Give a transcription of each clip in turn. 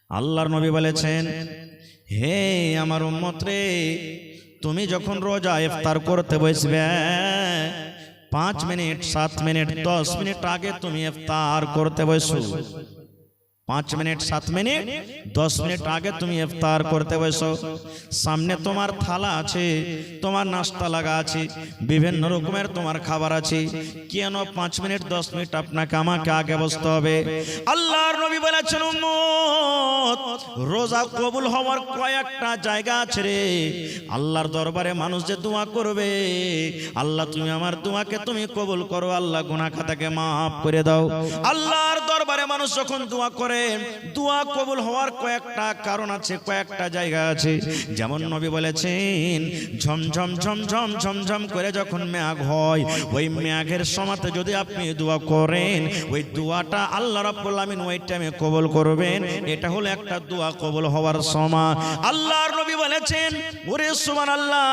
আল্লাহর নবী বলেছেন, হে আমার উম্মত রে, তুমি যখন রোজা ইফতার করতে বসবে 5 মিনিট 7 মিনিট 10 মিনিট আগে তুমি ইফতার করতে বসো। 5 মিনিট 7 মিনিট 10 মিনিট আগে তুমি ইফতার করতে বসো। সামনে তোমার থালা আছে, তোমার নাস্তা লাগা আছে, বিভিন্ন রকমের তোমার খাবার আছে। কেন 5 মিনিট 10 মিনিট আপনাকে আমাকে আগে বসতে হবে? আল্লাহর নবী বলেছেন, উম্মত, রোজা কবুল হওয়ার কয়েকটা জায়গা আছে রে। আল্লাহর দরবারে মানুষ যে দোয়া করবে, আল্লাহ তুমি আমার দোয়াকে তুমি কবুল করো, আল্লাহ গুনাহ খাতাকে মাফ করে দাও। আল্লাহর দরবারে মানুষ যখন দোয়া করে, দোয়া কবুল হওয়ার কয়েকটা কারণ আছে, কয়েকটা জায়গা আছে। যেমন নবী বলেছেন, ঝমঝম ঝমঝম ঝমঝম করে যখন মেঘ হয়, ওই মেঘের সময়তে যদি আপনি দোয়া করেন, ওই দোয়াটা আল্লাহ রাব্বুল আমিন ওই টাইমে কবুল করবেন। এটা হলো একটা দোয়া কবুল হওয়ার সময়। আল্লাহর নবী বলেছেন, ওরে সুবহানাল্লাহ,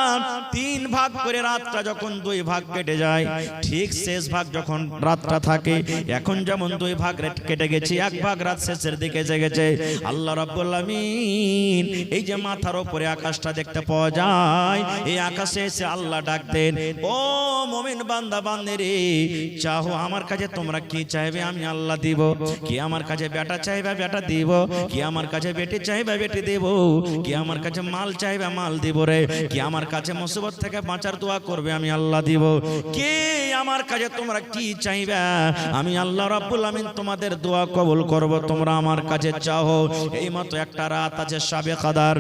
3 ভাগ করে রাতটা যখন 2 ভাগ কেটে যায়, ঠিক শেষ ভাগ যখন রাতটা থাকে, এখন যেমন 2 ভাগ কেটে গেছে, 1 ভাগ রাত শেষের দিকে জেগেছে, আল্লাহ রাব্বুল আমিন এই যে মাথার উপরে আকাশটা দেখতে পাওয়া যায়, এই আকাশে এসে আল্লাহ ডাক দেন, ও মুমিন বান্দা বান্দিরে, চাও আমার কাছে তোমরা কি চাইবে আমি আল্লাহ দিব। কি আমার কাছে বেটা চাইবে বেটা দিব, কি আমার কাছে বেটি চাইবে বেটি দেব, কি আমার কাছে মাল চাইবে মাল দিব রে, কি আমার কাছে মুসিবত থেকে বাঁচার দোয়া করবে আমি আল্লাহ দিব। কি আমার কাছে তোমরা কি চাইবে আমি আল্লাহ রাব্বুল আমিন তোমাদের দোয়া কবুল করব, তোমরা আমার কাছে চাও। এই মতো একটা রাত আছে শাবে কদর,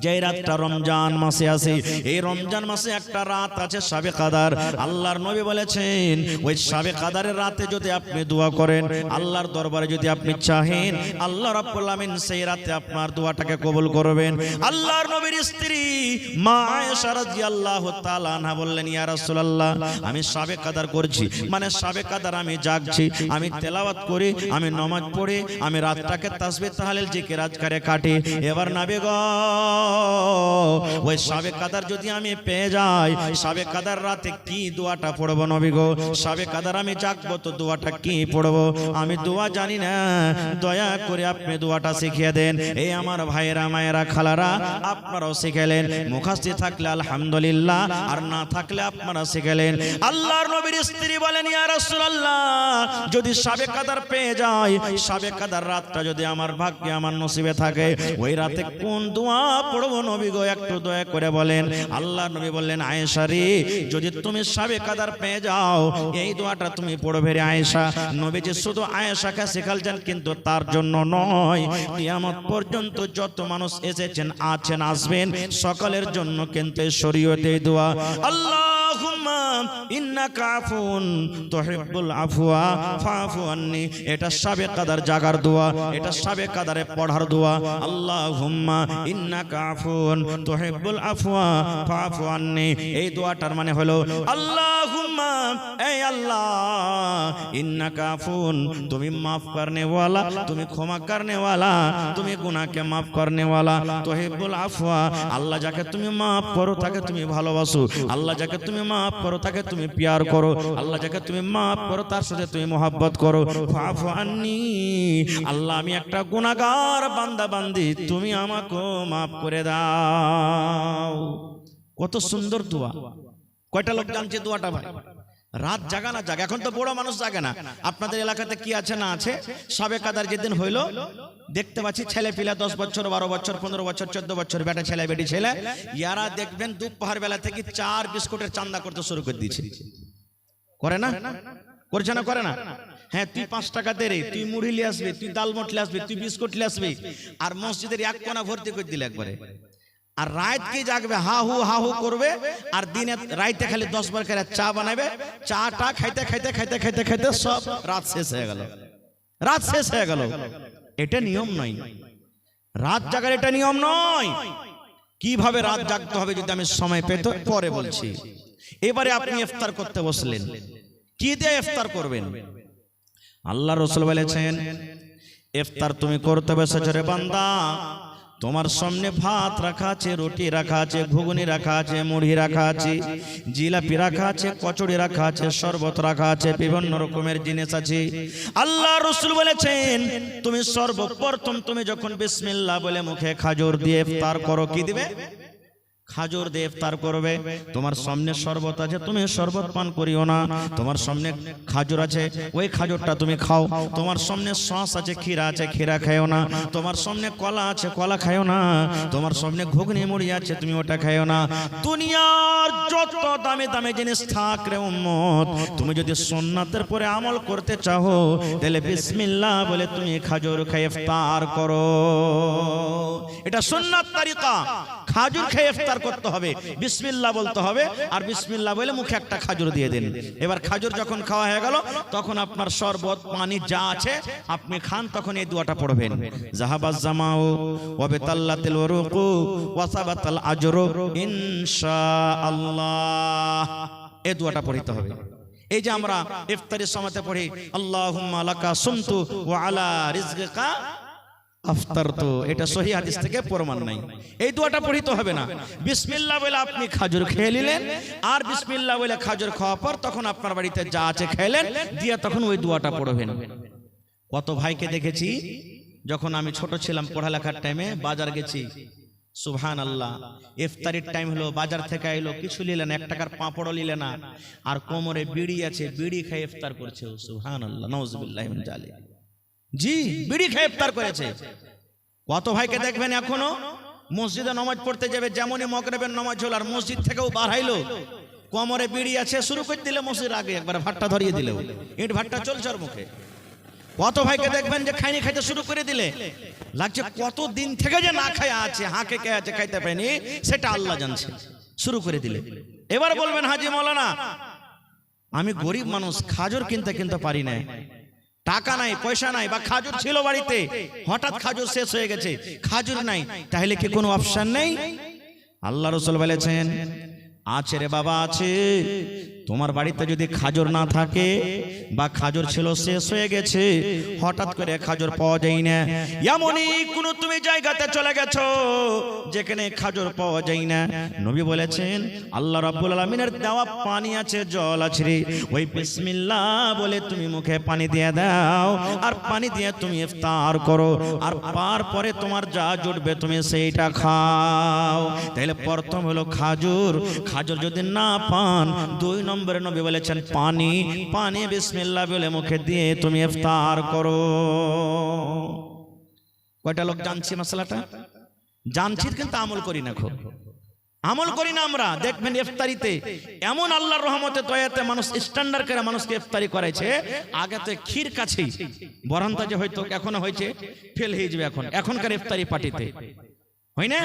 যেই রাতটা রমজান মাসে আছে। এই রমজান মাসে একটা রাত আছে শাবে কদর। আল্লাহর নবী বলেছেন, ওই শাবে কদরের রাতে যদি আপনি দোয়া করেন, আল্লাহর দরবারে যদি আপনি চাহেন, আল্লাহ রাব্বুল আমিন সেই রাতে আপনার দোয়াটাকে কবুল করবেন। আল্লাহর নবীর স্ত্রী মা আয়েশা রাদিয়াল্লাহু তাআলা আনহা বললেন, ইয়া রাসূলুল্লাহ, আমি শাবে কদর করছি, মানে শাবে কদর আমি জাগছি, আমি তেলাওয়াত করি, আমি নামাজ পড়ি, আমি রাতটাকে তাসবিহ তাহলিল জিকির আজকারে কাটি। এবার নবী গো, ওই শাবে কদর যদি আমি পেয়ে যাই, শাবে কদর রাতে কি দোয়াটা পড়বো নবী গো? শাবে কদর আমি জাগবো তো দোয়াটা কি পড়বো? আমি দোয়া জানি না, দয়া করে আপনি দোয়াটা শিখিয়ে দেন। এই আমার ভাইয়েরা মায়েরা খালারা, আপনারাও শিখেলেন, মুখাস্তি থাকলে আলহামদুলিল্লাহ, আর না থাকলে আপনারা শিখেলেন। আল্লাহর নবীর স্ত্রী বলেন, ইয়া রাসূলুল্লাহ, যদি শাবে কদর পেয়ে যাই, শাবে কদর রাতটা যদি আমার ভাগ্যে আমার নসিবে থাকে, ওই রাতে কোন দোয়া পড়বো নবী গো, একটু দয়া করে বলেন। আল্লাহর নবী বললেন, আয়েশা রে, যদি তুমি শাবে কদর পেয়ে যাও, এই দোয়াটা তুমি পড়বে রে আয়েশা। নবীজি শুধু আয়েশাকে শিখালছেন, কিন্তু তার জন্য নয়, কিয়ামত পর্যন্ত যত মানুষ এসেছেন, আছেন, আসবেন, সকলের জন্য কিন্তু শরীয়তে এই দোয়া, আল্লাহুম্মা ইন্নাকা আফুন তুহিব্বুল আফওয়া ফাফু আন্নি। এটা শাবে কদর জাগার দোয়া, এটা শাবে কদরে পড়ার দোয়া। আল্লাহুম্মা ইন্নাকা আফুন তুহিব্বুল আফওয়া ফাফু আন্নি। এই দোয়াটার মানে হলো, আল্লাহুম্মা, এই আল্লাহ, ইন্নাকা আফুন, তুমি মাফ করনে ওয়ালা, তুমি ক্ষমা করনে ওয়ালা, তুমি গুনাহকে মাফ করনে ওয়ালা। তুহিব্বুল আফওয়া, আল্লাহ যাকে তুমি মাফ করো তাকে তুমি ভালোবাসো, আল্লাহ যাকে তুমি মাফ করো তাকে তুমি প্যার করো, আল্লাহ যাকে তুমি মাফ করো তার সাথে তুমি মোহাব্বত করো। ফাফু আন্নি, আল্লাহ আমি একটা গুনাহগার বান্দা বান্দি, তুমি আমাকে মাফ করে দাও। কত সুন্দর দোয়া! কয়টা লোক জানছে দোয়াটা ভাই? রাত জাগা না জাগা, এখন তো বড় মানুষ জাগে না। আপনাদের এলাকাতে কি আছে না আছে, শাবে কদর যেদিন হইল, দেখতে পাচ্ছি ছেলে পিলা 10 বছর 12 বছর 15 বছর 14 বছর বেটা ছেলে বেটি ছেলে, ইয়ারা দেখবেন দুপুর বেলা থেকে 4 বিস্কুটের চান্দা করতে শুরু করে দিয়েছে। করে না? করছে না? করে না? হ্যাঁ, তুই 5 টাকা দে রে, তুই মুড়ি নিয়ে আসবি, তুই ডালমট নিয়ে আসবি, তুই বিস্কুট নিয়ে আসবি, আর মসজিদের এক কোণা ভর্তি করে দিলে একবারে। আর রাত কি জাগবে, হাহু হাহু করবে, আর দিনে রাইতে খালি 10 বার করে চা বানাবে, চাটা খাইতে খাইতে খাইতে খাইতে খাইতে সব রাত শেষ হয়ে গেল, রাত শেষ হয়ে গেল। এটা নিয়ম নয়, রাত জাগার এটা নিয়ম নয়। কিভাবে রাত জাগতে হবে যদি আমি সময় পেতে পরে বলছি। এবারে আপনি ইফতার করতে বসলেন, কি দিয়ে ইফতার করবেন? আল্লাহ রাসূল বলেছেন, ইফতার তুমি করতে বসেছো রে বান্দা, তোমার সামনে ভাত রাখা আছে, রুটি রাখা আছে, ঘুগনি রাখা আছে, মুড়ি রাখা আছে, জিলাপি রাখা আছে, কচুরি রাখা আছে, শরবত রাখা আছে, বিভিন্ন রকমের জিনিস আছে। আল্লাহ রাসূল বলেছেন তুমি সর্বপ্রথম তুমি যখন বিসমিল্লাহ বলে মুখে খাজুর দিয়ে ইফতার করো, কি দিবে? খাজুর দিয়ে ইফতার করবে। তোমার সামনে শরবত আছে, তুমি শরবত পান করিও না। তোমার সামনে খাজুর আছে, ওই খাজুরটা তুমি খাও। তোমার সামনে সস আছে, ক্ষীরা আছে, ক্ষীরা খাও না। তোমার সামনে কলা আছে, কলা খাও না। তোমার সামনে ঘুগনি মুড়ি আছে, তুমি ওটা খাও না। দুনিয়ার যত দামি দামি জিনিস থাক রে উম্মত, তুমি যদি সুন্নাতের পরে আমল করতে চাও তাহলে বিসমিল্লাহ বলে তুমি খাজুর খেয়ে ইফতার করো। এটা সুন্নাত তরিকা। খাজুর খেয়ে ইফতার করতে হবে, বিসমিল্লাহ বলতে হবে, আর বিসমিল্লাহ বলে মুখে একটা খাজুর দিয়ে দিন। এবার খাজুর যখন খাওয়া হয়ে গেল তখন আপনার শরবত পানি যা আছে আপনি খান, তখন এই দোয়াটা পড়বেন, জাহাবাজ জামাউ ওয়া বিতাল্লাতিল উরুকু ওয়া সাবাতাল আজরু ইনশাআল্লাহ। এই দোয়াটা পড়তে হবে। এই যে আমরা ইফতারের সময়তে পড়ি আল্লাহুম্মা লাকা সুমতু ওয়া আলা রিজকিকা আফতারতু, এটা সহিহ হাদিস থেকে প্রমাণ নাই। এই দোয়াটা পড়িতে হবে না। বিসমিল্লাহ বলে আপনি খাজুর খেয়ে নিলেন, আর বিসমিল্লাহ বলে খাজুর খাওয়ার পর তখন আপনার বাড়িতে যা আছে খেলেন, দিয়ে তখন ওই দোয়াটা পড়বেন। কত ভাইকে দেখেছি যখন আমি ছোট ছিলাম পড়ালেখার টাইমে বাজার গেছি, সুবহানাল্লাহ, ইফতারির টাইম হলো, বাজার থেকে আইলো, কিছু নিলেন, 1 টাকার পাঁপড়ও নিলে না, আর কোমরে বিড়ি আছে, বিড়ি খেয়ে ইফতার করছে। সুবহানাল্লাহ, নাউযুবিল্লাহি মিন যালিক। জি, বিড়ি খেয়ে ইফতার করেছে। কত ভাইকে দেখবেন এখনো মসজিদে নামাজ পড়তে যাবে, যেমনই মাগরিবের নামাজ হলো আর মসজিদ থেকেও বাড়াইলো, কোমরে বিড়ি আছে, শুরু করে দিলে মসজিদের আগে একবার ভাতটা ধরিয়ে দিলেও ইট ভাতটা চলছে ওর মুখে। কত ভাইকে দেখবেন যে খাইনি খাইতে শুরু করে দিলে, লাগছে কত দিন থেকে যে না খায় আছে, হাঁকে কে আছে খাইতে পায়নি, সেটা আল্লাহ জানছে, শুরু করে দিলে। এবার বলবেন হাজি মাওলানা আমি গরিব মানুষ, খাজুর কিনতে পারি না, টাকা নাই, পয়সা নাই, বা খাজুর ছিল বাড়িতে, হঠাৎ খাজুর শেষ হয়ে গেছে, খাজুর নাই, তাহলে কি কোনো অপশন নেই? আল্লাহ রাসূল বলেছেন আছে রে বাবা, আছে। তোমার বাড়িতে যদি খাজুর না থাকে বা খাজুর ছিল শেষ হয়ে গেছে, হঠাৎ করে খাজুর পাওয়া যায় না, এমনই কোন তুমি জায়গাতে চলে গেছো যেখানে খাজুর পাওয়া যায় না, নবী বলেছেন আল্লাহ রাব্বুল আলামিনের দেওয়া পানি আছে, জল আছে রে, ওই বিসমিল্লাহ বলে তুমি মুখে পানি দিয়ে দাও, আর পানি দিয়ে তুমি ইফতার করো, আর তারপরে তোমার যা জুটবে তুমি সেইটা খাও। তাহলে প্রথম হলো খাজুর। খাজুর যদি না পান, 2 নম্বরে নবী বলেছেন পানি। পানি বিসমিল্লাহ বলে মুখে দিয়ে তুমি ইফতার করো। কয়টা লোক জানছি মশলাটা? জানছি কিন্তু আমল করি না, খুব আমল করি না আমরা। দেখবেন ইফতারিতে এমন আল্লাহর রহমতে দয়াতে মানুষ স্ট্যান্ডার্ড করে মানুষকে ইফতারি করাইছে। আগে তো ক্ষীর কাছেই বরান্তা যে হয়তো এখনো হয়েছে, ফেল হয়ে যাবে এখনকার ইফতারি পার্টিতে, হয় না?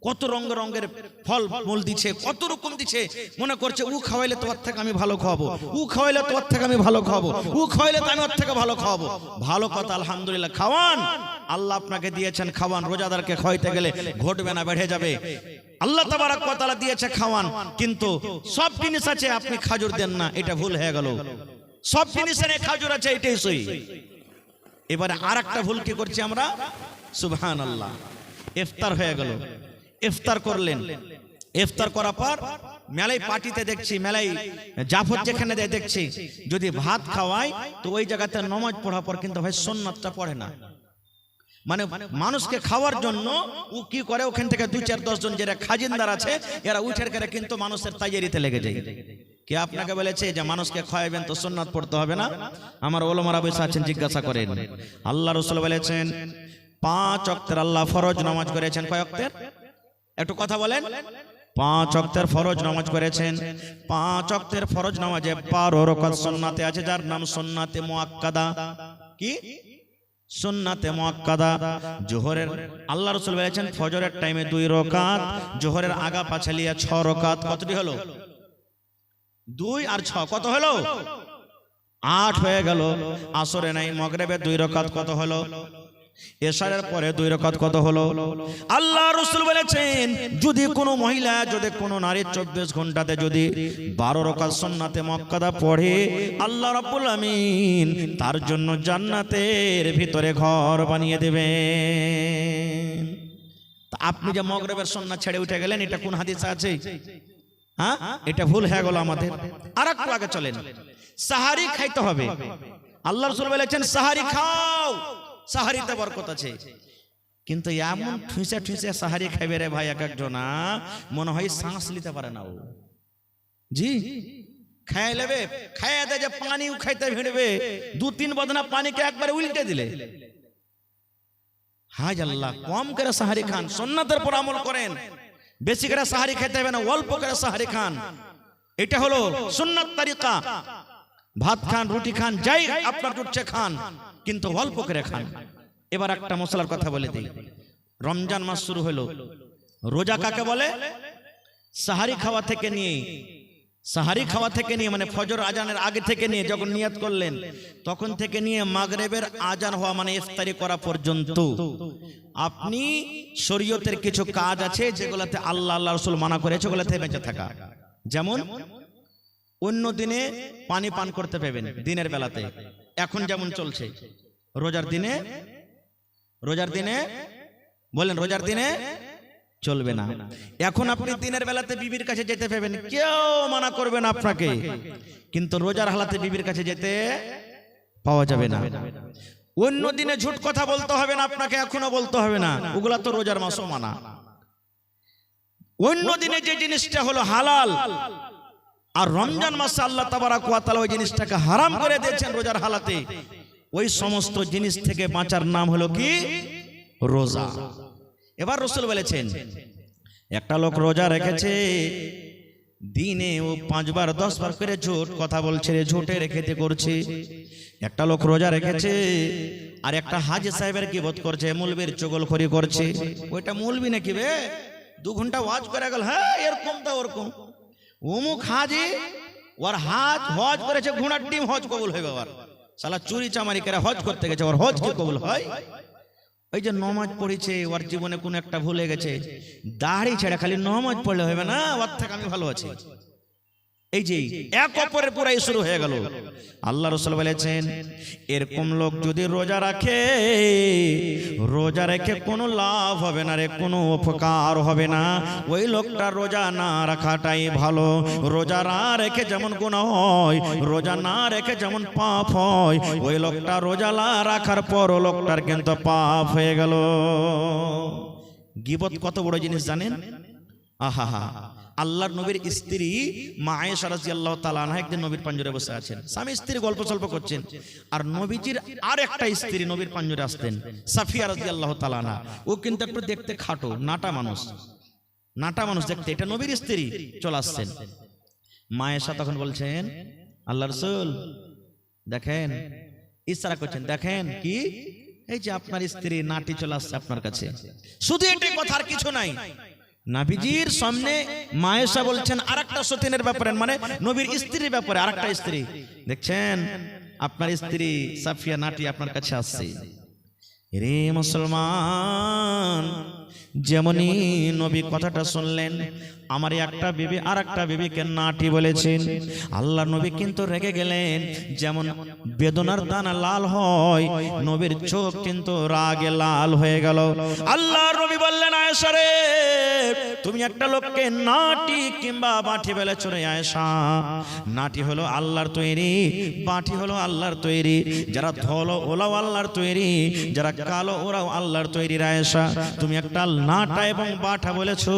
কত রঙের ফল মূল দিচ্ছে, কত রকম দিচ্ছে, মনে করছে ও খাওয়াইলে তোমার থেকে আমি ভালো খাওয়াবো, ও খাওয়াইলে তোমার থেকে আমি ভালো খাওয়াবো, ও খাওয়াইলে তো আমি ওর থেকে ভালো খাওয়াবো। ভালো কথা, আলহামদুলিল্লাহ, খাওয়ান, আল্লাহ আপনাকে দিয়েছেন খাওয়ান। রোজাদারকে খাওয়াইতে গেলে ঘটবে না, বেড়ে যাবে। আল্লাহ তাবারক ওয়া তাআলা দিয়েছে খাওয়ান, কিন্তু সব জিনিস আছে আপনি খাজুর দেন না, এটা ভুল হয়ে গেল। সব জিনিসের খাজুর আছে, এটাই সহি। এবারে আরেকটা ভুল কি করছি আমরা, সুবহানাল্লাহ, ইফতার হয়ে গেল, ইফতার করলেন, ইফতার করার পর মেলাই পার্টিতে দেখছি, মেলাই জাফর যেখানে দেয় দেখছি, যদি ভাত খাওয়ায় তো ওই জায়গাতে নামাজ পড়ার পর কিন্তু ভাই সুন্নাতটা পড়ে না। মানে মানুষকে খাওয়ার জন্য ও কি করে, ওখান থেকে 2-4-10 জন যারা খাজিনদার আছে এরা উঠের করে কিন্তু মানুষের তাইয়ারিতে লেগে যায়। কে আপনাকে বলেছে যে মানুষকে খাওয়াবেন তো সুন্নাত পড়তে হবে না? আমার ওলামারা বসে আছেন, জিজ্ঞাসা করেন। আল্লাহ রাসূল বলেছেন 5 ওয়াক্তের আল্লাহ ফরজ নামাজ করেছেন। কয় ওয়াক্তের? একটু কথা বলেন। 5 ওয়াক্তের ফরজ নামাজ করেছেন। 5 ওয়াক্তের ফরজ নামাজে 12 রাকাত সুন্নাতে আছে, যার নাম সুন্নাতে মুআক্কাদা। কি সুন্নাতে মুআক্কাদা? জোহরের আল্লাহ রাসূল বলেছেন ফজরের টাইমে 2 রাকাত, জোহরের আগা পাছালিয়া 6 রাকাত। কতটি হলো? 2 আর 6 কত হলো? 8 হয়ে গেল। আসরে নাই, মাগরিবে 2 রাকাত, কত হলো? এশারের পরে 2 রাকাত, কত হলো? আল্লাহ রাসূল বলেছেন যদি কোনো মহিলা, যদি কোনো নারী 24 ঘন্টাতে যদি 12 রাকাত সুন্নাতে মুআক্কাদা পড়ে, আল্লাহ রাব্বুল আমিন তার জন্য জান্নাতের ভিতরে ঘর বানিয়ে দেবেন। আপনি যে মাগরিবের সুন্নাত ছেড়ে উঠে গেলেন, এটা কোন হাদিসে আছে? হ্যাঁ, এটা ভুল হয়ে গেল আমাদের। আর একটু আগে চলেন, সাহারি খাইতে হবে। আল্লাহ রাসূল বলেছেন সাহারি খাও, সাহারিতে বরকত আছে। কিন্তু এমন ঠুসে ঠুসে সাহারি খাইবে রে ভাই, এক একজনা মনে হয় শ্বাস নিতে পারে না ও। জি, খাই লেবে, খাইয়া দে যে পানিও খাইতে ভিড়বে, 2-3 বদনা পানিকে একবারে উল্টে দিলে। হাজ আল্লাহ, কম করে সাহারি খান, সুন্নাতের পর আমল করেন। বেশি করে সাহারি খেতে হবে না, অল্প করে সাহারি খান। এটা হলো সুন্নাত তরিকা। ভাত খান, রুটি খান, যাই আপনার জুটছে খান, কিন্তু অল্প করে খান। এবার একটা মশলার কথা বলে দিই। রমজান মাস শুরু হলো, রোজা কাকে বলে? সাহারি খাওয়া থেকে নিয়ে, সাহারি খাওয়া থেকে নিয়ে মানে ফজর আজানের আগে থেকে নিয়ে যখন নিয়াত করলেন তখন থেকে নিয়ে মাগরিবের আজান হওয়া মানে ইফতারি করা পর্যন্ত আপনি শরীয়তের কিছু কাজ আছে যেগুলোতে আল্লাহ আল্লাহ রাসূল মানা করেছে, ওগুলোতে বেঁচে থাকা। যেমন অন্য দিনে পানি পান করতে পাবেন দিনের বেলাতে, এখন যেমন চলছে। রোজার দিনে বলেন, রোজার দিনে চলবে না। এখন আপনি দিনের বেলাতে বিবির কাছে যেতে পাবেন, কেউ মানা করবে না আপনাকে, কিন্তু রোজার হালাতে বিবির কাছে যেতে পাওয়া যাবে না। অন্য দিনে ঝুট কথা বলতে হবে না আপনাকে, এখনো বলতে হবে না, ওগুলা তো রোজার মাসও মানা। অন্য দিনে যে জিনিসটা হলো হালাল, আর রমজান মাসে আল্লাহ তাবারাক ওয়া তাআলা ওই জিনিসটাকে হারাম করে দিয়েছেন রোজার হালাতে, ওই সমস্ত জিনিস থেকে বাঁচার নাম হলো কি? রোজা। এবার রাসূল বলেছেন, একটা লোক রোজা রেখেছে, দিনে ও 5 বার 10 বার করে ঝুট কথা বলছে, ঝুটের খেতে করছে। একটা লোক রোজা রেখেছে আর একটা হাজী সাহেবের গীবত করছে, মৌলবীর চগলখড়ি করছে। ওইটা মৌলবী নাকি বে, 2 ঘন্টা ওয়াজ করে গেল, হ্যাঁ এরকম তো ওরকম। অমুক হাজী ওর হাজ হজ করেছে, ঘোড়ার ডিম হজ কবুল হয়ে গেল। শালা চুরি চামারি করে হজ করতে গেছে, ওর হজ কি কবুল হয়? ওই যে নমাজ পড়েছে, ওর জীবনে কোন একটা ভুলে গেছে, দাড়ি ছেড়ে খালি নমাজ পড়লে হবে না, ওর থেকে আমি ভালো আছি। এই যে এক অপরের পুরাই শুরু হয়ে গেল। আল্লাহ রাসূল বলেছেন, এরকম লোক যদি রোজা রাখে, রোজা রেখে কোনো লাভ হবে না রে, কোনো উপকার হবে না। ওই লোকটা রোজা না রাখাটাই ভালো। রোজা না রেখে যেমন গুনাহ হয়, রোজা না রেখে যেমন পাপ হয়, ওই লোকটা রোজা না রাখার পর ও লোকটার কিন্তু পাপ হয়ে গেল। গীবত কত বড় জিনিস জানেন? আহা, আল্লাহর নবীর স্ত্রী মা আয়েশা রাদিয়াল্লাহু তাআলা আনহা একদিন নবীর পাঞ্জরে বসে আছেন, স্বামী স্ত্রী গল্প সল্প করছেন। আর নবীজির আর একটা স্ত্রী নবীর পাঞ্জরে আসতেন, সাফিয়া রাদিয়াল্লাহু তাআলা আনহা। ও কিন্তু একটু দেখতে খাটো, নাটা মানুষ দেখতে, এটা নবীর স্ত্রী চলে আসছেন। মা আয়েশা তখন বলছেন, আল্লাহ রাসূল দেখেন, ইশারা করছেন, দেখেন কি, এই যে আপনার স্ত্রী নাটি চলে আসছে আপনার কাছে। শুধু এটাই কথা, আর কিছু নাই। নবীজির সামনে মা আয়েশা বলছেন আরেকটা সতীনের ব্যাপারে, মানে নবীর স্ত্রীর ব্যাপারে আরেকটা স্ত্রী, দেখছেন আপনার স্ত্রী সাফিয়া নাটি আপনার কাছে আসছে। রে মুসলমান, যেমনই নবী কথাটা শুনলেন, আমার একটা বিবি আর একটা বিবিকে নাটি বলেছেন, আল্লাহ নবী কিন্তু রেগে গেলেন। যেমন বেদনার দানা লাল হয়, নবীর চোখ কিন্তু রাগে লাল হয়ে গেল। আল্লাহ নবী বললেন, আয়েশা রে, তুমি একটা লোককে নাটি কিংবা বাঁটি বলেছ রে আয়েশা। নাটি হলো আল্লাহর তৈরি, বাঁটি হলো আল্লাহর তৈরি। যারা ধলো ওরাও আল্লাহর তৈরি, যারা কালো ওরাও আল্লাহর তৈরি। আয়েশা, তুমি একটা নাটা এবং বাঁটা বলেছো,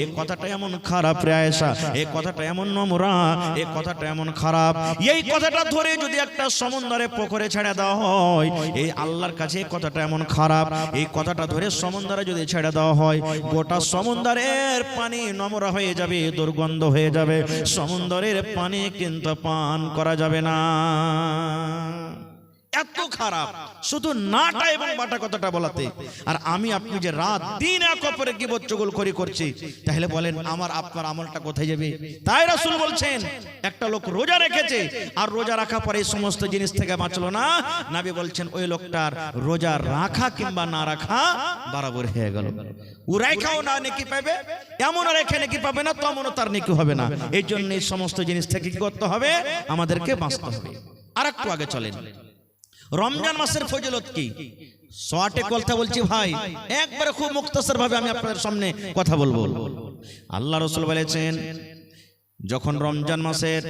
এই কথাটা এমন খারাপ রে আয়েশা, এই কথাটা এমন নোংরা, এই কথাটা এমন খারাপ। এই কথাটা ধরে যদি একটা সমুদ্রে পুকুরে ছেড়ে দেওয়া হয়, এই আল্লাহর কাছে এই কথাটা এমন খারাপ। এই কথাটা ধরে সমুদ্রে যদি ছেড়ে দেওয়া হয়, গোটা সমুদ্রের পানি নোংরা হয়ে যাবে, দুর্গন্ধ হয়ে যাবে, সমুদ্রের পানি কিন্তু পান করা যাবে না। এত খারাপ শুধু নাটা এবং বাটা কথাটা বলাতে। আর আমি আপনি যে রাত দিন এক অপরের গীবত চুগলখড়ি করছি, তাহলে বলেন আমার আপনার আমলটা কোথায় যাবে? তাই রাসূল বলছেন, একটা লোক রোজা রেখেছে আর রোজা রাখা পরে এই সমস্ত জিনিস থেকে বাঁচলো না, নবী বলছেন ওই লোকটার রোজা রাখা কিংবা না রাখা বরাবর হয়ে গেল। ও রাখাও না নেকি পাবে, এমন রেখে নেকি পাবে না, তেমনও তার নেকি হবে না। এই জন্য এই সমস্ত জিনিস থেকে কি করতে হবে? আমাদেরকে বাঁচতে হবে। আর একটু আগে চলেন, রমজান মাসের ফজিলত কি শর্টে কথা বলছি ভাই, একবারে খুব মুক্তাসর ভাবে আমি আপনাদের সামনে কথা বলবো। আল্লাহ রাসূল বলেছেন যখন রমজান মাসের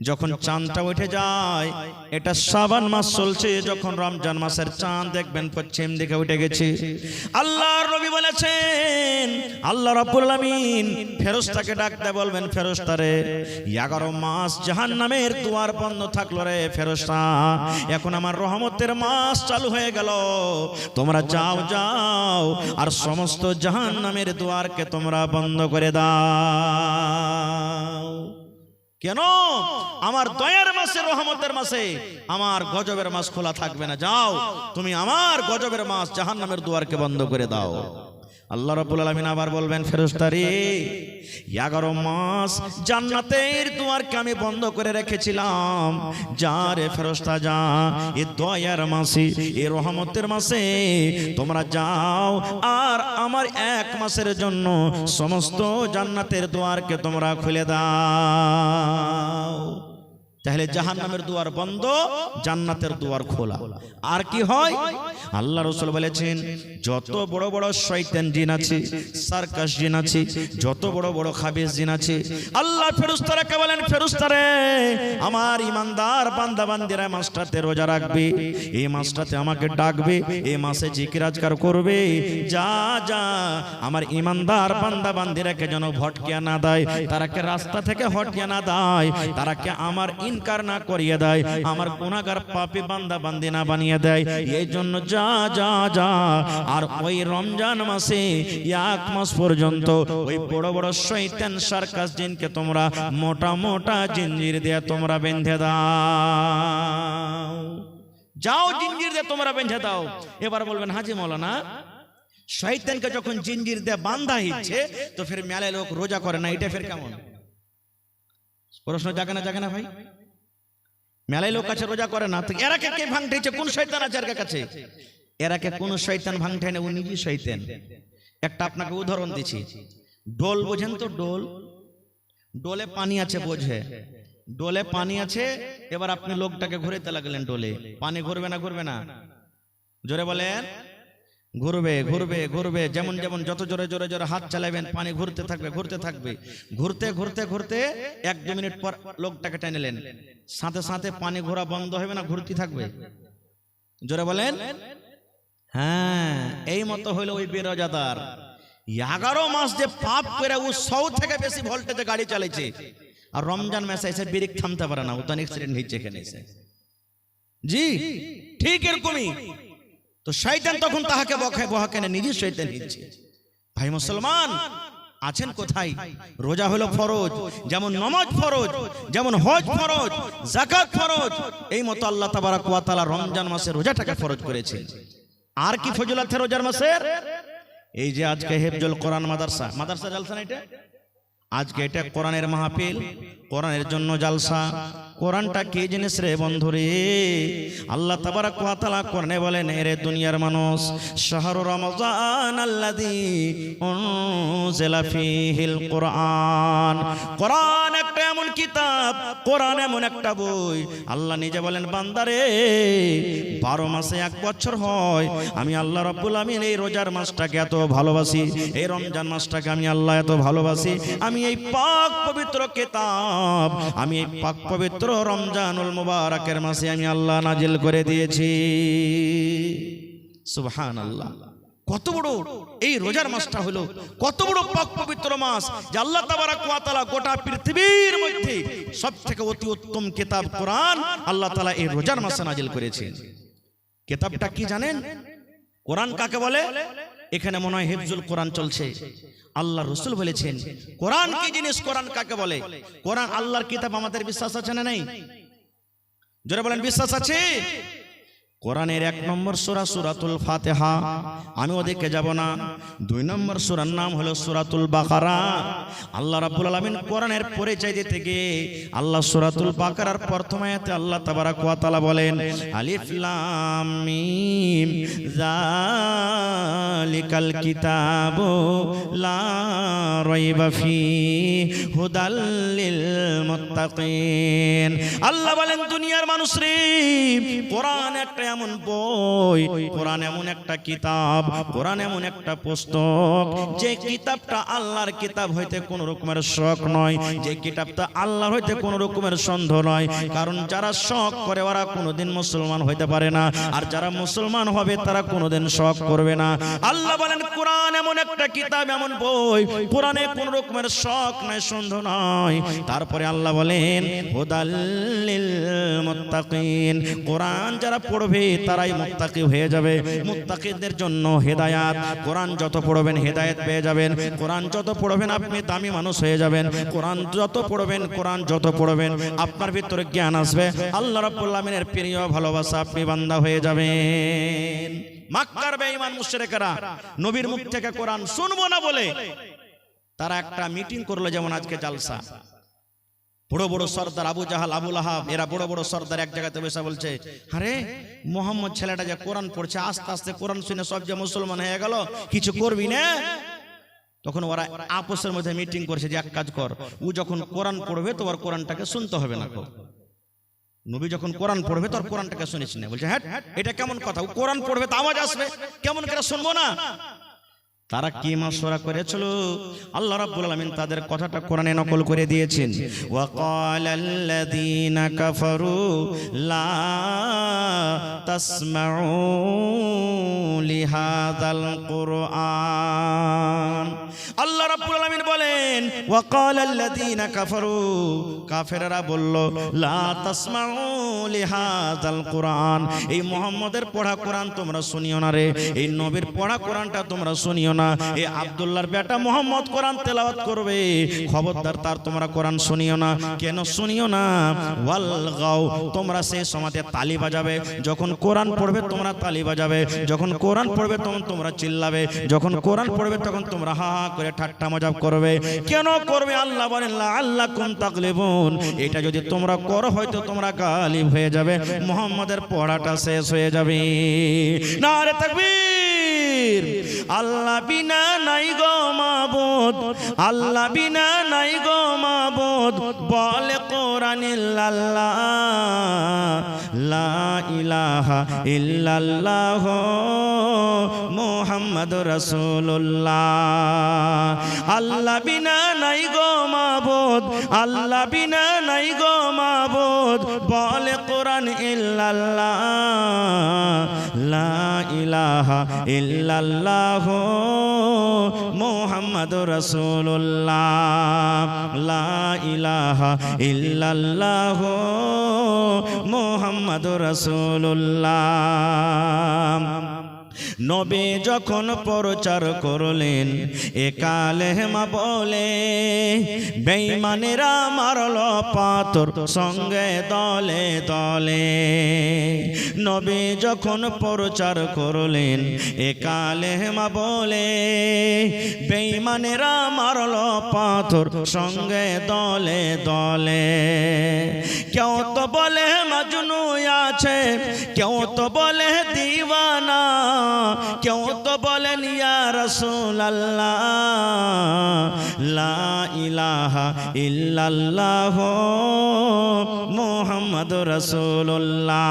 যখন চাঁদটা উঠে যায়, এটা শাবান মাস চলছে, যখন রমজান মাসের চাঁদ দেখবেন পশ্চিম দিকে উঠে গেছে, আল্লাহর নবী বলেছেন আল্লাহ রাব্বুল আলামিন ফেরেশতাকে ডাকতে বলবেন, ফেরেশতারে 11 মাস জাহান্নামের দুয়ার বন্ধ থাকলো রে ফেরেশতা, এখন আমার রহমতের মাস চালু হয়ে গেল, তোমরা যাও যাও আর সমস্ত জাহান্নামের দুয়ারকে তোমরা বন্ধ করে দাও। কেন? আমার দয়ার মাসে, রহমতের মাসে আমার গজবের মাস খোলা থাকবে না, যাও তুমি আমার গজবের মাস জাহান্নামের দুয়ারকে বন্ধ করে দাও। আল্লাহ রাব্বুল আলামিন আবার বলবেন, ফেরেশতারে 11 মাস জান্নাতের দুয়ারকে আমি বন্ধ করে রেখেছিলাম, যা রে ফেরেশতা যা, এই দয়ার মাসে, এই রহমতের মাসে তোমরা যাও আর আমার 1 মাসের জন্য সমস্ত জান্নাতের দুয়ারকে তোমরা খুলে দাও। তাহলে জাহান্নামের দুয়ার বন্ধ, জান্নাতের দুয়ার খোলা। আর কি হয়? আল্লাহ রাসূল বলেছেন যত বড় বড় শয়তান জিন আছে, সার্কাস জিন আছে, যত বড় বড় খাবিস জিন আছে, আল্লাহ ফেরেশতাকে বলেন, ফেরেশতারে আমার ঈমানদার বান্দা বান্দিরা মাসটাতে রোজা রাখবে, এই মাসটাতে আমাকে ডাকবে, এই মাসে জিকির আজকার করবে, যা যা আমার ঈমানদার বান্দা বান্দিরাকে যেন ভটকিয়া না দেয়, তারাকে রাস্তা থেকে হটিয়ে না দেয়, তারাকে আমার ইনকার না করিয়ে দেয়, আমার গুনাহগার পাপী বান্দা বান্দি না বানিয়ে দেয়, এই জন্য যা যা যা। আর ওই রমজান মাসে 1 মাস পর্যন্ত ওই বড় বড় শয়তান সার্কাস জিনকে তোমরা মোটা মোটা জিঞ্জির দিয়ে তোমরা বেঁধে দাও, যাও জিঞ্জির দিয়ে তোমরা বেঁধে দাও। এবার বলবেন হাজি মাওলানা শয়তানকে যখন জিঞ্জির দিয়ে বাঁধা হচ্ছে তো ফের মেলায় লোক রোজা করে না, এটা ফের কেমন? প্রশ্ন জাগে না ভাই? মেলায় লোক কাছে রোজা করে না, তো এরাকে কে ভাঙতেছে? কোন শয়তান আছে এর কাছে? এরাকে কোন শয়তান ভাঙতে না, ও নিজেই শয়তান। একটা আপনাকে উদাহরণ দিচ্ছি, ডোল বোঝেন তো? ডোল, ডোলে পানি আছে, বোঝে? ডোলে পানি আছে, এবার আপনি লোকটাকে ঘুরাইতে লাগলেন, ডোলে পানি ঘুরবে না? ঘুরবে না? জোরে বলেন। ঘুরবে ঘুরবে ঘুরবে, যেমন যেমন যত জোরে জোরে জোরে হাত চালাবেন পানি ঘুরতে থাকবে ঘুরতে থাকবে, ঘুরতে ঘুরতে ঘুরতে 1-2 মিনিট পর লোকটাকে টেনেলেন, সাথে সাথে পানি ঘোরা বন্ধ হবে না? ঘুরতে থাকবে? জোরে বলেন। হ্যাঁ, এই মতো হইলো ওই বেরোজাদার। 11 মাস যে পাপ করে ও 100 থেকে বেশি ভোল্টেজে গাড়ি চালাইছে, আর রমজান মাসে এসে ব্রেক থামতে পারে না, ও তো অ্যাক্সিডেন্ট হয়েছে এখানে এসে। জি ঠিক এরকমই। তো শয়তান তখন তাহাকে বকায়, বহাকে না, নিজে শয়তান হচ্ছে। ভাই মুসলমান আছেন কোথায়? রোজা হলো ফরজ, যেমন নামাজ ফরজ, যেমন হজ ফরজ, যাকাত ফরজ, এই মতো আল্লাহ তাবারক ওয়া তাআলা রমজান মাসে রোজাটাকে ফরজ করেছেন। আর কি ফজিলত রোজার মাসের? এই যে আজকে হিফজুল কোরআন মাদ্রাসা, মাদ্রাসা জালসা না এটা, আজকে এটা কোরআনের মাহফিল, কোরআনের জন্য জালসা। কোরআনটা কি জিনিস রে বন্ধুরে? আল্লাহ তাবারক ওয়া তাআলা কোরআনে বলেন, এরে দুনিয়ার মানুষ, শাহরু রমজান আল্লাযী উনজিলা ফীহিল কোরআন। কোরআন একটা এমন কিতাব, কোরআন এমন একটা বই, আল্লাহ নিজে বলেন, বান্দারে 12 মাসে 1 বছর হয়, আমি আল্লাহ রাব্বুল আমিন এই রোজার মাসটাকে এত ভালোবাসি, এই রমজান মাসটাকে আমি আল্লাহ এত ভালোবাসি, আমি এই পাক পবিত্র কিতাব, আমি এই পাক পবিত্র রমজানুল মুবারকের মাসে আমি আল্লাহ নাজিল করে দিয়েছি। সুবহানাল্লাহ। কত বড় এই রোজার মাসটা হলো, কত বড় পাক পবিত্র মাস যে আল্লাহ তাবারক ওয়া তাআলা গোটা পৃথিবীর মধ্যে সবথেকে অতি উত্তম কিতাব কোরআন আল্লাহ তাআলা এই রোজার মাসে নাজিল করেছেন। কিতাবটা কি জানেন? কোরআন কাকে বলে? এখানে মনে হয় হিফজুল কোরআন চলছে। আল্লাহ রাসূল বলেছেন কোরআন কি জিনিস, কোরআন কাকে বলে? কোরআন আল্লাহর কিতাব। আমাদের বিশ্বাস আছে না নাই? জোরে বলেন, বিশ্বাস আছে? কোরআনের 1 নম্বর সূরা সূরাতুল ফাতিহা, আমি ওদিকে যাব না। 2 নম্বর সূরার নাম হলো সূরাতুল বাকারা। আল্লাহ রাব্বুল আলামিন কোরআনের পরিচয় দিতে গিয়ে আল্লাহ সূরাতুল বাকারার প্রথম আয়াতে আল্লাহ তাবারক ওয়া তাআলা বলেন, আলিফ লাম মিম যালিকাল কিতাবু লা রাইবা ফীহি হুদাল লিল মুত্তাকিন। আল্লাহ বলেন দুনিয়ার মানুষ রে, কোরআন একটা এমন বই, কোরআন এমন একটা কিতাব, কোরআন এমন একটা পুস্তক যে কিতাবটা আল্লাহর কিতাব হইতে কোন রকমের শক নয়, যে কিতাবটা আল্লাহর হইতে কোন রকমের সন্দেহ নয়। কারণ যারা শক করে ওরা কোনোদিন মুসলমান হইতে পারে না, আর যারা মুসলমান হবে তারা কোনোদিন শক করবে না। আল্লাহ বলেন কোরআন এমন একটা কিতাব, এমন বই, কোরআনে কোন রকমের শক নাই, সন্দেহ নয়। তারপরে আল্লাহ বলেন হুদাল লিল মুত্তাকিন, কোরআন যারা পড়বে তারাই মুত্তাকি হয়ে যাবে। মুত্তাকিদের জন্য হেদায়াত, কোরআন যত পড়বেন হেদায়েত পেয়ে যাবেন। কোরআন যত পড়বেন আপনি দামি মানুষ হয়ে যাবেন। কোরআন যত পড়বেন, কোরআন যত পড়বেন আপনার ভিতরে জ্ঞান আসবে। আল্লাহ রাব্বুল আলামিনের প্রিয় ভালোবাসা আপনি বান্দা হয়ে যাবেন। মক্কার বেঈমান মুশরিকরা নবীর মুখ থেকে কোরআন শুনবো না বলে তারা একটা মিটিং করলো, যেমন আজকে জালসা। বড় বড় সর্দার আবু জাহাল, আবু লাহাব, এরা বড় বড় সর্দার এক জায়গাতে বসে বলছে, আরে মোহাম্মদ ছেলেটা যে কোরআন পড়ছে, আস্তে আস্তে কোরআন শুনে সব যে মুসলমান হয়ে গেল, কিছু করবি না? তখন ওরা আপসের মধ্যে মিটিং করছে যে এক কাজ কর, ও যখন কোরআন পড়বে তোমার কোরআনটাকে শুনতে হবে না। নবী যখন কোরআন পড়বে তোর কোরআনটাকে শুনিস না। বলছে হ্যাঁ, এটা কেমন কথা? ও কোরআন পড়বে তো আওয়াজ আসবে, কেমন করে শুনবো না? তারা কি মাশওয়ারা করেছিল, আল্লাহ রাব্বুল আলামিন তাদের কথাটা কোরআনে নকল করে দিয়েছেন। ওয়া ক্বালাল্লাযীনা কাফারু লা তাসমাউ লিহাযাল কুরআন। আল্লাহ রাব্বুল আলামিন বলেন ওয়া ক্বালাল্লাযীনা কাফারু, কাফেররা বলল লা তাসমাউ লিহাযাল কুরআন, এই মুহাম্মাদের পড়া কোরআন তোমরা শুনিও না রে, এই নবীর পড়া কোরআনটা তোমরা শুনিও না। এই আব্দুল্লাহর বেটা মুহাম্মদ কোরআন তেলাওয়াত করবে, খবরদার তার তোমরা কোরআন শুনিও না। কেন শুনিও না? ওয়ালগাও, তোমরা সেই সময়তে তালি বাজাবে। যখন কোরআন পড়বে তোমরা তালি বাজাবে, যখন কোরআন পড়বে তখন তোমরা চিল্লাবে, যখন কোরআন পড়বে তখন তোমরা হা হা করে ঠাট্টা মজাক করবে। কেন করবে? আল্লাহ বলেন লাআল্লাকুম তাগলিবুন, এটা যদি তোমরা করো হয়তো তোমরা গালিব হয়ে যাবে, মুহাম্মাদের পড়াটা শেষ হয়ে যাবে। নারে তাকবীর। আল্লাহ বিনা নাই গো মাবুদ, আল্লাহ বিনা নাই গো মাবুদ, বলে কোরআন ইল্লাল্লাহ, লা ইলাহা ইল্লাল্লাহ মুহাম্মাদুর রাসূলুল্লাহ। আল্লাহ বিনা নাই গো মাবুদ, আল্লাহ বিনা নাই গো মাবুদ, বলে কোরআন ইল্লাল্লাহ, লা ইলাহা ইল্লাল্লাহ মুহাম্মাদুর রাসূলুল্লাহ, লা ইলাহা ইল্লাল্লাহ মুহাম্মাদুর রাসূলুল্লাহ। নবী যখন প্রচার করলেন এ কালেমা বলে, বেঈমানেরা মারল পাথর সঙ্গে দলে দলে। নবী যখন প্রচার করলেন এ কালেমা বলে, বেঈমানেরা মারল পাথর সঙ্গে দলে দলে। কেউ তো বলে মাজনু আছে, কেউ তো বলে দিওয়ানা, কেউ তো বলেন ইয়া রাসূলুল্লাহ, লা ইলাহা ইল্লাল্লাহ মুহাম্মাদুর রাসূলুল্লাহ।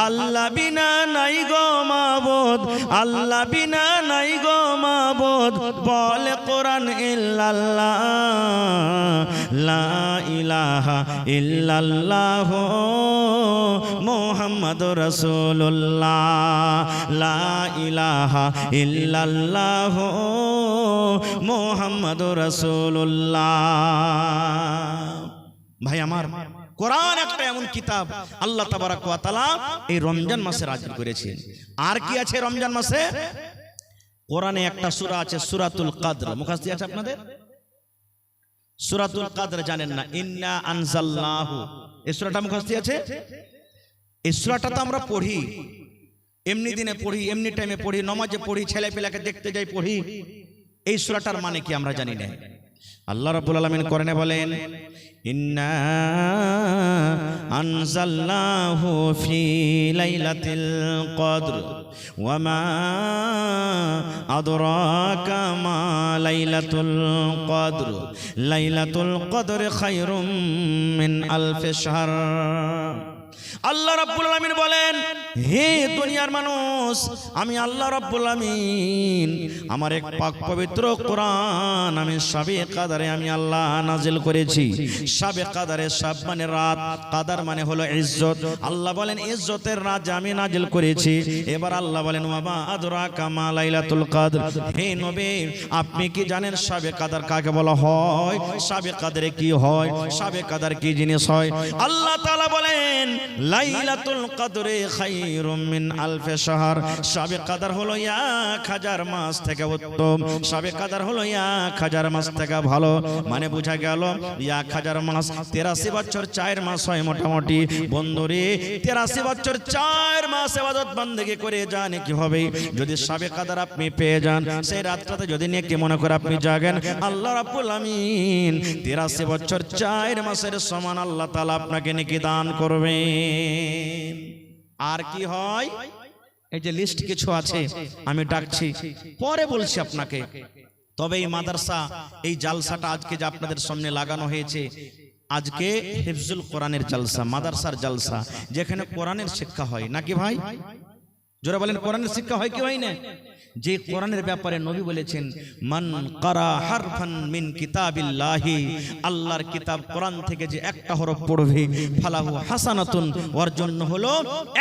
আল্লাহ বিনা নাই গো মাবুদ, আল্লাহ বিনা নাই গো মাবুদ, বলে কোরআন ইল্লাল্লাহ, লা ইলাহা ইল্লাল্লাহ মুহাম্মাদুর রাসূলুল্লাহ, লা ইলাহা ইল্লাল্লাহ মুহাম্মাদুর রাসূলুল্লাহ। ভাই আমার, কোরআন একটা এমন কিতাব আল্লাহ তাবারাক ওয়া তাআলা এই রমজান মাসে নাযিল করেছেন। আর কি আছে রমজান মাসে? কোরআনে একটা সূরা আছে সূরাতুল কদর, মুখস্থ আছে আপনাদের? সূরাতুল কদর জানেন না? ইন্না আনজালনাহু, এই সূরাটা মুখস্থ আছে? এই সূরাটা তো আমরা পড়ি, এমনি দিনে পড়ি, এমনি টাইমে পড়ি, নামাজে পড়ি, ছেলে পেলাকে দেখতে যাই পড়ি। এই সূরাটার মানে কি আমরা জানি না। আল্লাহ রাব্বুল আলামিন কোরআনে বলেন ইন্না আনজালনাহু ফি লাইলাতিল কদর ওয়া মা আদরাকা মা লাইলাতুল কদর, লাইলাতুল কদর খায়রুম মিন আলফি শাহর। আল্লাহ রাব্বুল আলামিন বলেন, হে দুনিয়ার মানুষ, আমি আল্লাহ রাব্বুল আলামিন আমার এক পাক পবিত্র কোরআন আমি শাবে কাদারে আমি আল্লাহ নাজিল করেছি। শাবে কাদারে, শাব মানে রাত, কাদার মানে হলো ইজ্জত। আল্লাহ বলেন ইজ্জতের রাত আমি নাজিল করেছি। এবার আল্লাহ বলেন ওয়ামা আদরাকা মা লাইলাতুল কদর, হে নবী আপনি কি জানেন শাবে কাদার কাকে বলা হয়? শাবে কাদারে কি হয়? শাবে কাদার কি জিনিস হয়? আল্লাহ তাআলা বলেন লাইলাতুল কদরে খায়রুম মিন আলফি শাহর, শাবে কদর হলো 1000 মাস থেকে উত্তম, শাবে কদর হলো 1000 মাস থেকে ভালো। মানে বোঝা গেল 1000 মাস 83 বছর 4 মাস হয় মোটামুটি। বন্ধুরে 83 বছর 4 মাস ইবাদত বندگی করে জানে কি হবে যদি শাবে কদর আপনি পেয়ে যান। সেই রাতটাতে যদি নেকি মনে করে আপনি জাগেন, আল্লাহ রাব্বুল আমিন 83 বছর 4 মাসের সমান আল্লাহ তাআলা আপনাকে নেকি দান করবে। আর কি হয়? এই যে লিস্ট কিছু আছে আমি ডাকছি, পরে বলছি আপনাকে। তবে এই মাদ্রাসা, এই জালসাটা আজকে যে আপনাদের সামনে লাগানো হয়েছে, আজকে হিফজুল কোরআনের জালসা, মাদ্রাসার জালসা, যেখানে কোরআনের শিক্ষা হয় নাকি ভাই? জোরে বলেন, কোরআনের শিক্ষা হয় কি হয় না? যে কোরআনের ব্যাপারে নবী বলেছেন মান কারা হারফান মিন কিতাবিল্লাহি, আল্লাহর কিতাব কোরআন থেকে যে একটা হরফ পড়বে ফালাহু হাসানাতুন, ওর জন্য হলো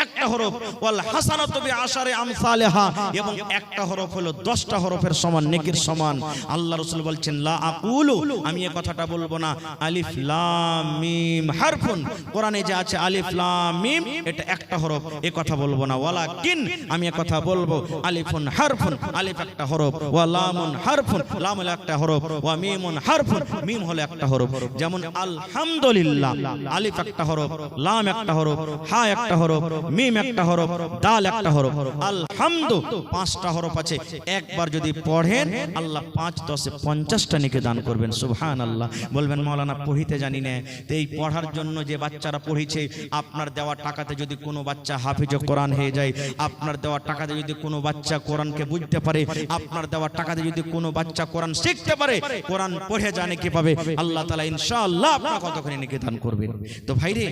একটা হরফ, ওয়াল হাসানাতু বিআশারি আমসালিহা, এবং একটা হরফ হলো 10টা হরফের সমান, নেকির সমান। আল্লাহ রাসূল বলছেন লা আকুলু, আমি এই কথাটা বলবো না আলিফ লাম মিম হারফুন, কোরআনে যে আছে আলিফ লাম মিম এটা একটা হরফ, এই কথা বলবো না। ওয়ালাকিন, আমি এই কথা বলবো আলিফুন হারফ, আলিফ একটা হরফ, ওয়া লামুন হারফুন, লাম হলো একটা হরফ, ওয়া মিমুন হারফুন, মিম হলো একটা হরফ। যেমন আলহামদুলিল্লাহ, আলিফ একটা হরফ, লাম একটা হরফ, হা একটা হরফ, মিম একটা হরফ, দাল একটা হরফ। আলহামদু 5টা হরফ আছে, একবার যদি পড়েন আল্লাহ 5 10 50টা নেকি দান করবেন। সুবহানাল্লাহ। বলবেন মাওলানা পড়িতে জানি না, তো এই পড়ার জন্য যে বাচ্চারা পড়িছে, আপনার দেওয়া টাকাতে যদি কোনো বাচ্চা হাফিজ কোরআন হয়ে যায়, আপনার দেওয়া টাকাতে যদি কোনো বাচ্চা কোরআনকে বুঝতে পারে, আপনার দেওয়া টাকাতে যদি কোনো বাচ্চা কোরআন শিখতে পারে, কোরআন পড়ে জানে কি পাবে, আল্লাহ তাআলা ইনশাআল্লাহ আপনাকে কতখানি নেকি দান করবেন। তো ভাইরে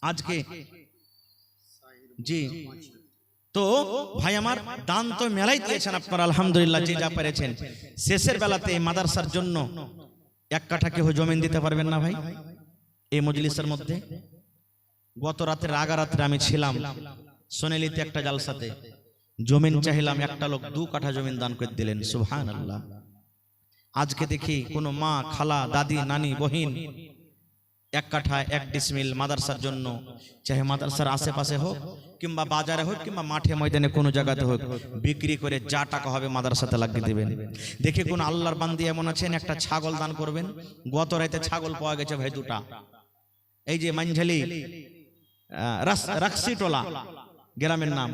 আজকে জি, তো ভাই আমার দান তো মেলাই দিয়েছেন আপনারা আলহামদুলিল্লাহ, যে যা পেরেছেন। শেষের বেলাতে এই মাদ্রাসার জন্য 1 কাঠা কেউ জমিন দিতে পারবেন না ভাই? এই মজলিসের মধ্যে গত রাতের আগা রাত্রে আমি ছিলাম সোনালিতে একটা জালসাতে, জমিন চাইলাম, একটা লোক 2 কাঠা জমিন দান করে দিলেন। সুবহানাল্লাহ। আজকে দেখি কোনো মা, খালা, দাদি, নানি, বহিন 1 কাঠা 1 ডিসমিল মাদ্রাসার জন্য, চাহে মাদ্রাসার আশেপাশে হোক কিংবা বাজারে হোক কিংবা মাঠে ময়দানে কোনো জায়গাতে হোক, বিক্রি করে যা টাকা হবে মাদ্রাসাতে লাগিয়ে দিবেন। দেখি কোন আল্লাহর বান্দি এমন আছেন একটা ছাগল দান করবেন। গত রাতে ছাগল পাওয়া গেছে ভাই 2টা, এই যে মানঝালি রাক্সিটোলা গ্রামের নাম।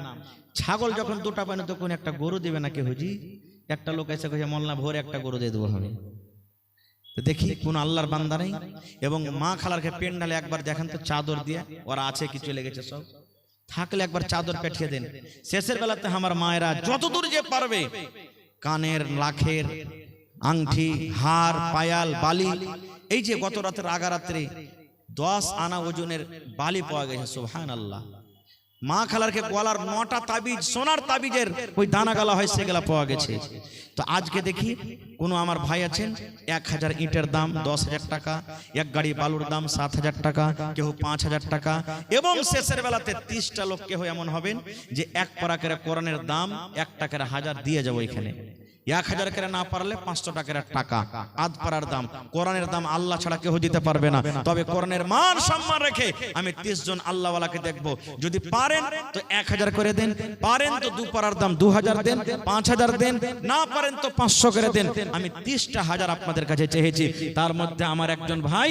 ছাগল যখন 2টা পান তখন একটা গরু দিবে নাকি হুজি? একটা লোক এসে কইছে মোল্লা ভোরে একটা গরু দিয়ে দেবো আমি। তো দেখি কোন আল্লাহর বান্দা নেই। এবং মা খালারকে পেন্ডালে একবার দেখেন তো চাদর দিয়ে, ওরা আছে কি চলে গেছে সব, থাকলে একবার চাদর পেঠিয়ে দেন। শেষের বেলাতে আমার মায়েরা যতদূর যে পারবে কানের, লাখের, আংটি, হার, পায়াল, বালি, এই যে গত রাতের আগা রাত্রে 10 আনা ওজনের বালি পাওয়া গেছে। সুবহানাল্লাহ। মা খালারকে গলার 9টা তাবিজ, সোনার তাবিজের ওই দানা গালা হয়, সেগুলা পাওয়া গেছে। তো আজকে দেখি কোন আমার ভাই আছেন 1000 ইটের দাম 10,000 টাকা, 1 গাড়ি বালুর দাম 7,000 টাকা, কেউ 5,000 টাকা, এবং শেষের বেলাতে 30টা লোক কেউ এমন হবেন যে 1 পারা করে কোরআনের দাম 1 টাকার 1000 দিয়ে যাবো এখানে। 1000 করে না পারলে 500 টাকার টাকা, আধ পারার দাম। কোরআনের দাম আল্লাহ ছাড়া কেউ দিতে পারবে না। তবে কোরআনের মান সম্মান রেখে আমি 30 জন আল্লাহওয়ালাকে দেখবো, যদি পারেন তো 1000 করে দেন, পারেন তো 2 পারার দাম 2000 দেন, 5000 দেন, না পারেন তো 500 করে দেন। আমি 30টা হাজার আপনাদের কাছে চেয়েছি। তার মধ্যে আমার একজন ভাই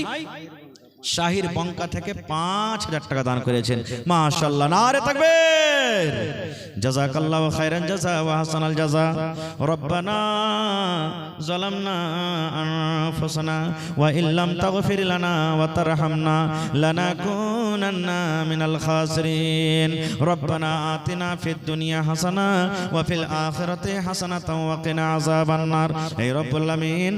শাহির বঙ্কা থেকে 5000 টাকা দান করেছেন। মাশাআল্লাহ, নারে তাকবীর। জাযাকাল্লাহু খাইরান জাযা ওয়া হাসানাল জাযা। রব্বানা যালামনা আনফুসানা ওয়া ইল্লাম তাগফির লানা ওয়া তারহামনা লানাকুনান্না মিনাল খাসিরিন। রব্বানা আতিনা ফিদ দুনিয়া হাসানা ওয়া ফিল আখিরাতি হাসানাতাও ওয়া কিনা আযাবান নার। হে রব্বুল আমিন,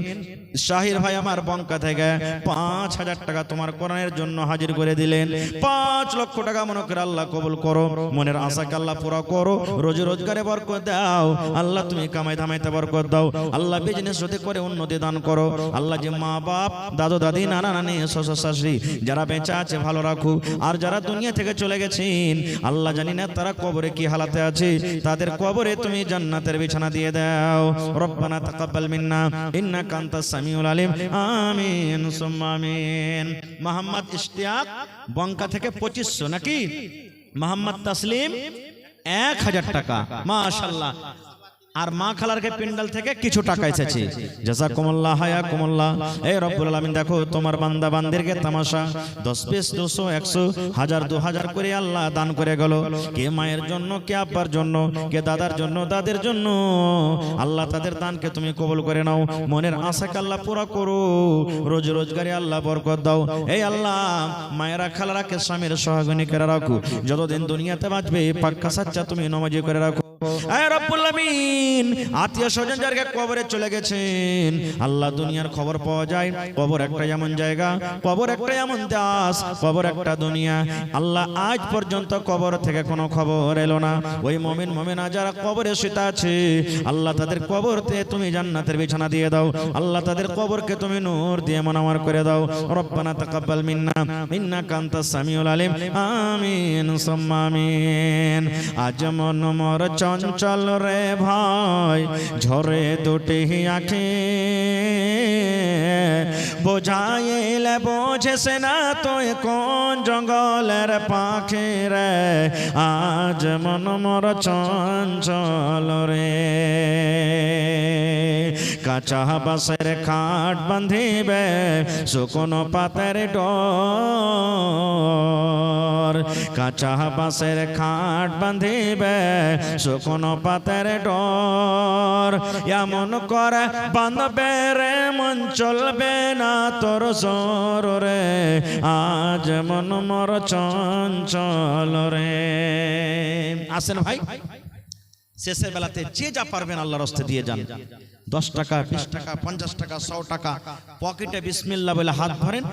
শাহির ভাই আমার বঙ্কা থেকে 5000 টাকা তোমার কোরআনের জন্য হাজির করে দিলেন। 5 লক্ষ টাকা মনে করে আল্লাহ কবুল করো, মনের আশাকে আল্লাহ পুরা করো, রোজি রোজগারে বরকত দাও আল্লাহ, তুমি কামাই ধামাইতে বরকত দাও আল্লাহ, বিজনেস যদি করে উন্নতি দান করো আল্লাহ। যে মা বাপ, দাদু দাদি, নানা নানি, শ্বশুর শাশুড়ি যারা বেঁচে আছে ভালো রাখো, আর যারা দুনিয়া থেকে চলে গেছেন আল্লাহ জানি না তারা কবরে কি হালাতে আছে, তাদের কবরে তুমি জান্নাতের বিছানা দিয়ে দাও। রব্বানা তাকাব্বাল মিন্না ইন্নাকা আনতাস সামিউল আলিম। আমিন সুম্মা আমিন। মোহাম্মদ ইশতিয়াক বঙ্কা থেকে 2500 নাকি? মোহাম্মদ তাসলিম 1000 টাকা। মাশাআল্লাহ। আর মা খালারকে পিন্ডাল থেকে কিছু টাকা এসেছে। জাযাকুমুল্লাহ হায়াকুমুল্লাহ। এই রব্বুল আলামিন দেখো তোমার বান্দা বান্দিরকে তামাশা 10 20 200 100 1000 2000 করে আল্লাহ দান করে গেল। কে মায়ের জন্য, কে আব্বার জন্য, কে দাদার জন্য, দাদের জন্য। আল্লাহ তাদের দানকে তুমি কবুল করে নাও, মনের আশাকে আল্লাহ পুরা করো, রোজি রোজগারে আল্লাহ বরকত দাও। এই আল্লাহ মায়েরা খালারাকে স্বামীর সোহাগিনী করে রাখো, যতদিন দুনিয়াতে বাঁচবে পাক্কা সাচ্চা তুমি নমাজি করে রাখো। হে রব্বুল আমিন, আত্মীয় স্বজন যারা কবরে চলে গেছেন আল্লাহ, দুনিয়ার খবর পাওয়া যায় কবর একটা এমন জায়গা, কবর একটা এমন দাস, কবর একটা দুনিয়া। আল্লাহ আজ পর্যন্ত কবর থেকে কোনো খবর এলো না। ওই মুমিন মুমিনা যারা কবরে শুতে আছে আল্লাহ তাদের কবরতে তুমি জান্নাতের বিছানা দিয়ে দাও আল্লাহ, তাদের কবরকে তুমি নূর দিয়ে মুনাওয়ার করে দাও। রব্বানা তাকাব্বাল মিন্না ইন্নাকা আনতাস সামিউল আলিম। আমিন সুম্মা আমিন। আজ মন মোর চঞ্চল রে ভাই, ঝরে দুটি আঁখি, বোঝাইলে বোঝেছে না তুই কোন জঙ্গলের পাখি রে। আজ মন মোর চঞ্চল রে, কাঁচা বাঁশের খাট বাঁধিবে শুকনো পাতের ডোর, কাঁচা বাঁশের খাট বাঁধিবে শুকনো পাতের ডোর। এমন করে বাঁধবে রে মন চলবে না তোর জোর রে। আজ মন মোর চঞ্চল রে। আসেন ভাই, শেষের বেলাতে যে যা পারবেন আল্লাহর রাস্তায় দিয়ে যান। 10 টাকা, 20 টাকা, 50 টাকা, 100 টাকা পকেটে বিসমিল্লাহ বলে হাত ভরেন।